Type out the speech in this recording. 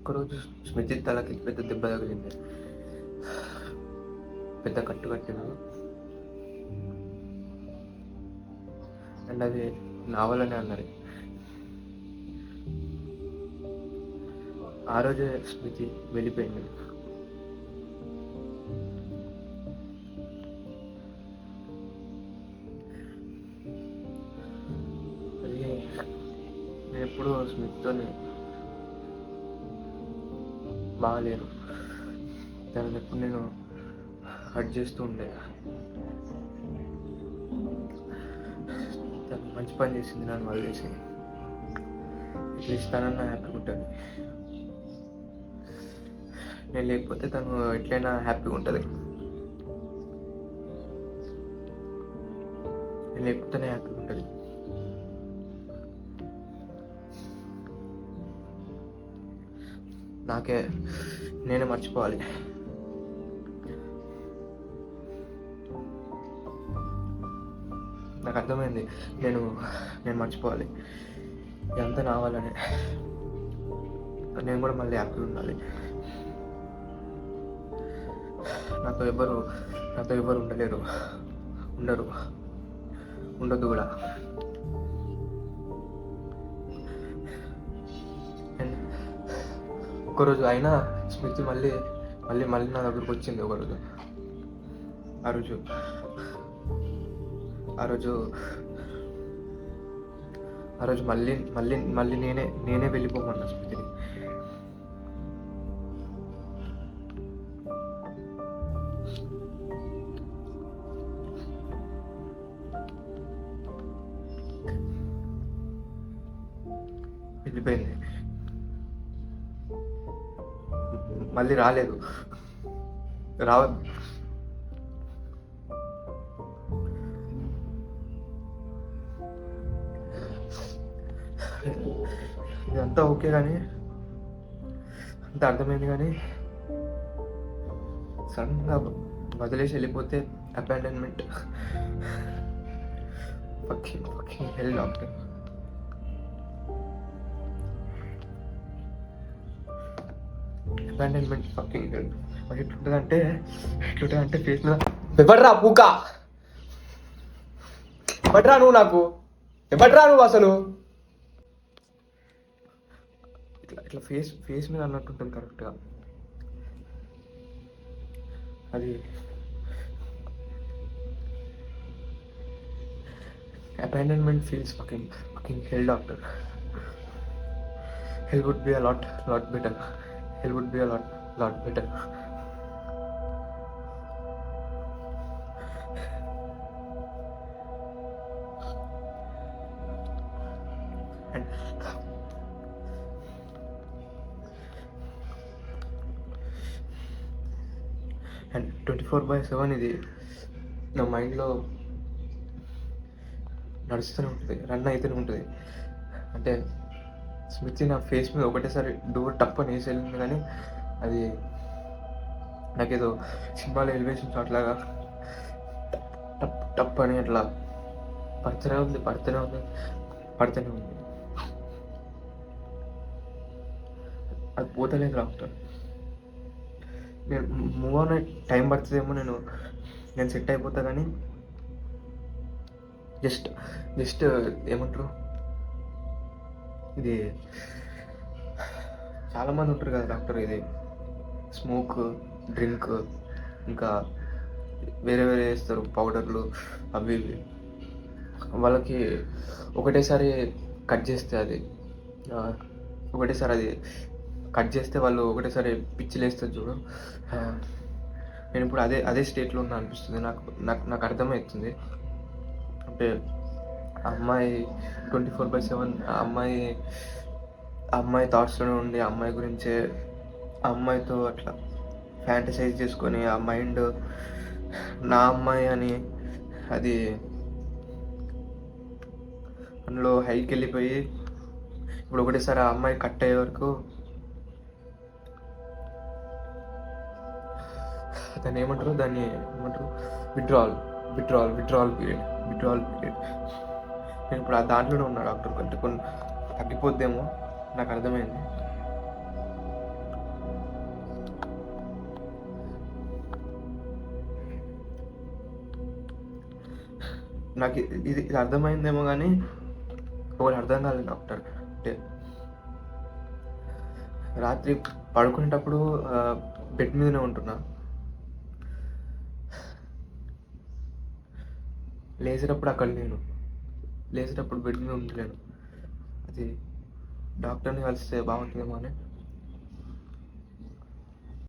ఒకరోజు స్మృతి తలకి పెద్ద దెబ్బ తగిలింది. పెద్ద కట్టు కట్టినారు. అండ్ అది నా వల్లనే అన్నది. ఆ రోజే స్మృతి వెళ్ళిపోయింది. అది నేను ఎప్పుడూ స్మృతితోని బాగాలేను. దాన్ని ఎప్పుడు నేను హర్ట్ చేస్తూ ఉండే. తను మంచి పని చేసింది నన్ను వదిలేసి. అట్లీస్ట్ తనన్నా హ్యాపీగా ఉంటుంది. నేను లేకపోతే తను ఎట్లయినా హ్యాపీగా ఉంటుంది. నేను లేకపోతేనే హ్యాపీగా ఉంటుంది. నేనే మర్చిపోవాలి. నాకు అర్థమైంది. నేను మర్చిపోవాలి. ఇదంతా నా వల్లనే. నేను కూడా మళ్ళీ హ్యాపీగా ఉండాలి. నాతో ఎవరు ఉండలేరు, ఉండొద్దు కూడా. అండ్ ఒకరోజు అయినా స్మృతి మళ్ళీ నా దగ్గరకు వచ్చింది. ఒకరోజు ఆ రోజు మళ్ళీ నేనే వెళ్ళిపోమన్నా స్మృతిని. వెళ్ళిపోయింది. మళ్ళీ రాలేదు. రావద్దు. ఇదంతా ఓకే, కానీ అంత అర్థమైంది. కానీ సడన్గా వదిలేసి వెళ్ళిపోతే అబాండన్మెంట్. ఫకింగ్ హెల్ డాక్టర్. అబాండన్మెంట్ ఫకింగ్ హెల్. మరి ఎట్లుంటుందంటే ఫేస్ మీద ఎవడ్రా పూక, ఎవడ్రా నువ్వు, నాకు ఎవడ్రా నువ్వు అసలు, ఇట్లా ఫేస్ మీద అన్నట్టుంటుంది కరెక్ట్గా. అది abandonment feels fucking hell doctor. Hell would be a lot better. Hell would be a lot better. And 24/7 ఇది నా మైండ్లో నడుస్తూనే ఉంటుంది, రన్ అయితేనే ఉంటుంది. అంటే స్మృతి నా ఫేస్ మీద ఒకటేసారి డోర్ టప్ అని వేసి వెళ్ళింది, కానీ అది నాకేదో సినిమాలో ఎలివేషన్ షాట్లాగా టప్ అని అట్లా పడుతూనే ఉంది. అది పోతలేదు డాక్టర్. నేను మూవ్ ఆన్ టైం పడుతుందేమో, నేను సెట్ అయిపోతా, కానీ జస్ట్ ఏమంటారు, ఇది చాలామంది ఉంటారు కదా డాక్టర్, ఇది స్మోక్, డ్రింక్, ఇంకా వేరే వేస్తారు పౌడర్లు అవి ఇవి. వాళ్ళకి ఒకటేసారి కట్ చేస్తే వాళ్ళు ఒకటేసారి పిచ్చిలేస్తారు చూడు. నేను ఇప్పుడు అదే స్టేట్లో ఉన్నా అనిపిస్తుంది. నాకు అర్థమవుతుంది. అంటే అమ్మాయి 24/7 అమ్మాయి థాట్స్లోనే ఉండి, అమ్మాయి గురించే, అమ్మాయితో అట్లా ఫ్యాంటసైజ్ చేసుకొని, ఆ మైండ్ నా అమ్మాయి అని అది అందులో హైకి వెళ్ళిపోయి, ఇప్పుడు ఒకటేసారి ఆ అమ్మాయి కట్ అయ్యే వరకు దాన్ని ఏమంటారు విత్డ్రావల్ పీరియడ్. నేను ఇప్పుడు ఆ దాంట్లోనే ఉన్నా డాక్టర్. కొన్ని తగ్గిపోద్దేమో, నాకు అర్థమైంది. నాకు ఇది అర్థమైందేమో కానీ ఒకటి అర్థం కాలేదు డాక్టర్. అంటే రాత్రి పడుకునేటప్పుడు బెడ్ మీదనే ఉంటున్నా, లేచేటప్పుడు అక్కడ లేను, లేచేటప్పుడు బెడ్ మీద ఉండలేను. అది డాక్టర్ని కలిస్తే బాగుంటుందేమో అని